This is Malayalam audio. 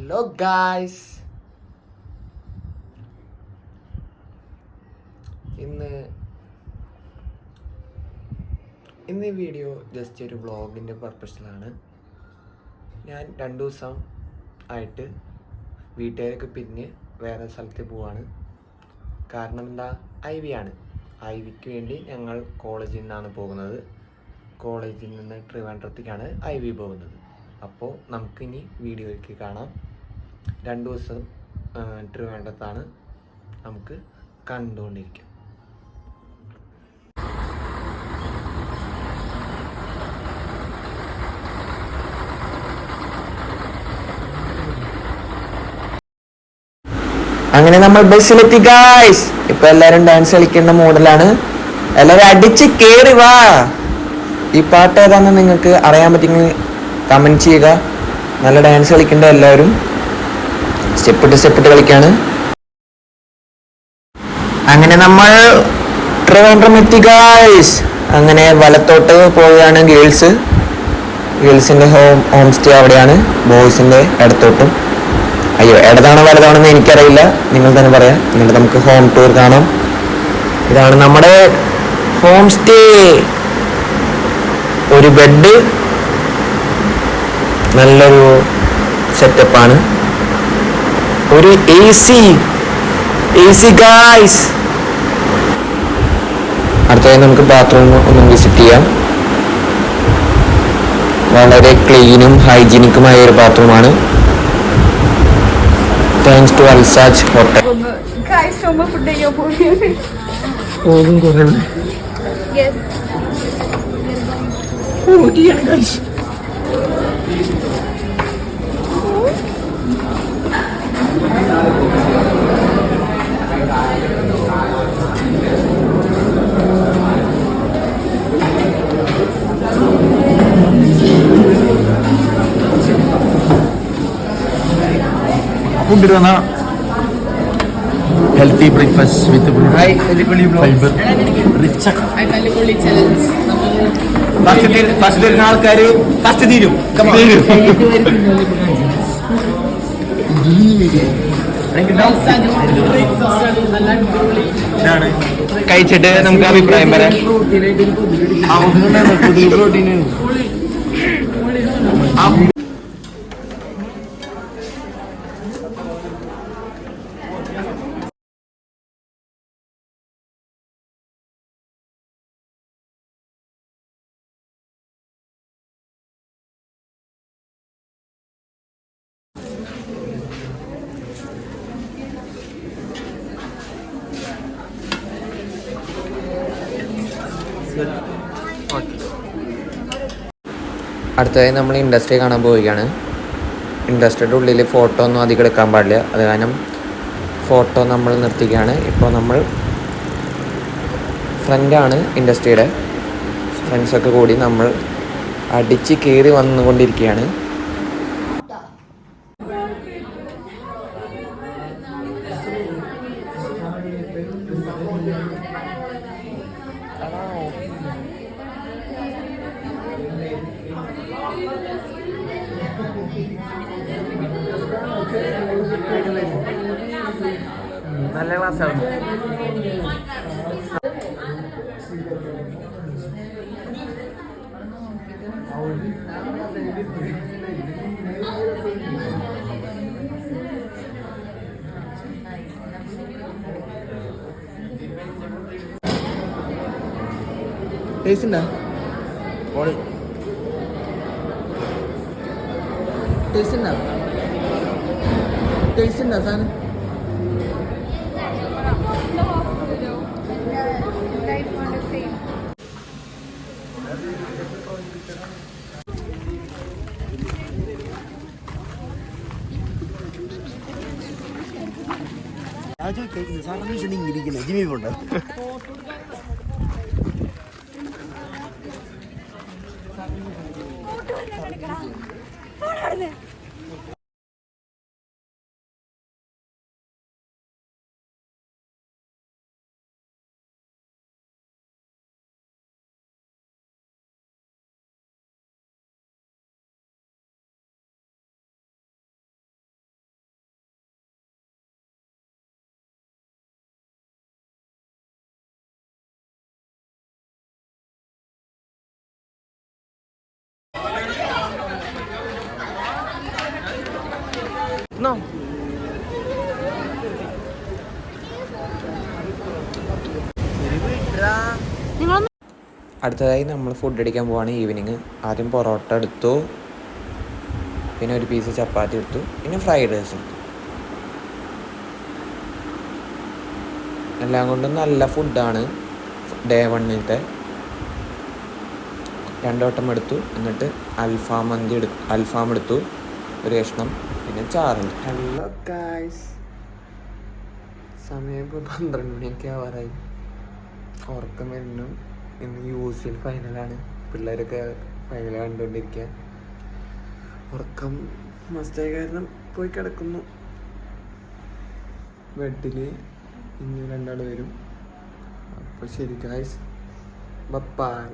ഹലോ ഗായ്സ്, ഇന്ന് ഈ വീഡിയോ ജസ്റ്റ് ഒരു വ്ളോഗിൻ്റെ പർപ്പസിലാണ്. ഞാൻ 2 ദിവസം ആയിട്ട് വീട്ടുകാരൊക്കെ പിരിഞ്ഞ് വേറെ സ്ഥലത്ത് പോവാണ്. കാരണം എന്താ, ഐ ആണ്. ഐവിക്ക് വേണ്ടി ഞങ്ങൾ കോളേജിൽ നിന്നാണ് പോകുന്നത്. കോളേജിൽ നിന്ന് ട്രിവാൻഡ്രത്തേക്കാണ് ഐവി പോകുന്നത്. അപ്പോൾ നമുക്കിനി വീഡിയോയ്ക്ക് കാണാം. 2 ദിവസം ട്രിവാൻഡ്രത്താണ്, നമുക്ക് കണ്ടുകൊണ്ടിരിക്കാം. അങ്ങനെ നമ്മൾ ബസ്സിലെത്തി ഗായ്സ്. ഇപ്പൊ എല്ലാരും ഡാൻസ് കളിക്കുന്ന മോഡലാണ്. എല്ലാരും അടിച്ച് കേറി വാ. ഈ പാട്ട് ഏതാണെന്ന് നിങ്ങൾക്ക് അറിയാൻ പറ്റുമെങ്കിൽ കമന്റ് ചെയ്യുക. നല്ല ഡാൻസ് കളിക്കേണ്ട എല്ലാവരും. സ്റ്റെപ്പിട്ട് കളിക്കാണ്. അങ്ങനെ നമ്മൾ ട്രിവാൻഡ്രം എത്തി ഗായ്സ്. അങ്ങനെ വലത്തോട്ട് പോവുകയാണ് ഗേൾസിന്റെ ഹോം സ്റ്റേ അവിടെയാണ്. ബോയ്സിന്റെ ഇടത്തോട്ടും. അയ്യോ, ഇടതാണോ വലതാണെന്ന് എനിക്കറിയില്ല, നിങ്ങൾ തന്നെ പറയാം. എന്നിട്ട് നമുക്ക് ഹോം ടൂർ കാണാം. ഇതാണ് നമ്മുടെ ഹോം സ്റ്റേ. ഒരു ബെഡ്, നല്ലൊരു സെറ്റപ്പാണ്. ഒരു എ സി ഗായ്സ്. അടുത്തതായി നമുക്ക് ബാത്റൂം ഒന്ന് വിസിറ്റ് ചെയ്യാം. വളരെ ക്ലീനും ഹൈജീനിക്കുമായ ഒരു ബാത്റൂമാണ്. Thanks to Alsaj hotel. Food healthy breakfast with fibre rich. First തരുന്ന ആൾക്കാർ ഫസ്റ്റ് തീരും. കഴിച്ചിട്ട് നമുക്ക് അഭിപ്രായം പറയാം. പ്രോട്ടീൻ അടുത്തതായി നമ്മൾ ഇൻഡസ്ട്രി കാണാൻ പോവുകയാണ്. ഇൻഡസ്ട്രിയുടെ ഉള്ളിൽ ഫോട്ടോ ഒന്നും അധികം എടുക്കാൻ പാടില്ല. അത് കാരണം ഫോട്ടോ നമ്മൾ നിർത്തിക്കുകയാണ്. ഇപ്പോൾ നമ്മൾ ഫ്രണ്ടാണ് ഇൻഡസ്ട്രിയുടെ. ഫ്രണ്ട്സൊക്കെ കൂടി നമ്മൾ അടിച്ച് കയറി വന്നുകൊണ്ടിരിക്കുകയാണ്. നല്ല ക്ലാസ്സാണ്. ടേസ്റ്റ് ഉണ്ടോ? സാധനം? സാറിന് ഇരിക്കുന്നത് ജിമ്മി പോണ്ട്. നോ അടുത്തതായി നമ്മൾ ഫുഡ് അടിക്കാൻ പോവാണ് ഈവനിങ്. ആദ്യം പൊറോട്ട എടുത്തു, പിന്നെ ഒരു പീസ് ചപ്പാത്തി എടുത്തു, പിന്നെ ഫ്രൈഡ് റൈസ് എടുത്തു. എല്ലാം കൊണ്ടും നല്ല ഫുഡാണ്. ഡേ 1 2 വട്ടം എടുത്തു. എന്നിട്ട് അൽഫാം എടുത്തു, ഒരു കഷ്ണം, പിന്നെ ചാറുണ്ട്. ഹലോ ഗായ്സ്, സമയം ഇപ്പോൾ 12 മണിയൊക്കെ ആവാറായി. ഉറക്കം വരുന്നു. ഇന്ന് UCL ഫൈനലാണ്. പിള്ളേരൊക്കെ ഫൈനൽ കണ്ടുകൊണ്ടിരിക്കുക. ഉറക്കം മസ്റ്റായ കാരണം പോയി കിടക്കുന്നു. ബെഡിൽ ഇനി 2 ആൾ വരും. അപ്പോൾ ശരി ഗായ്സ്, ബൈ.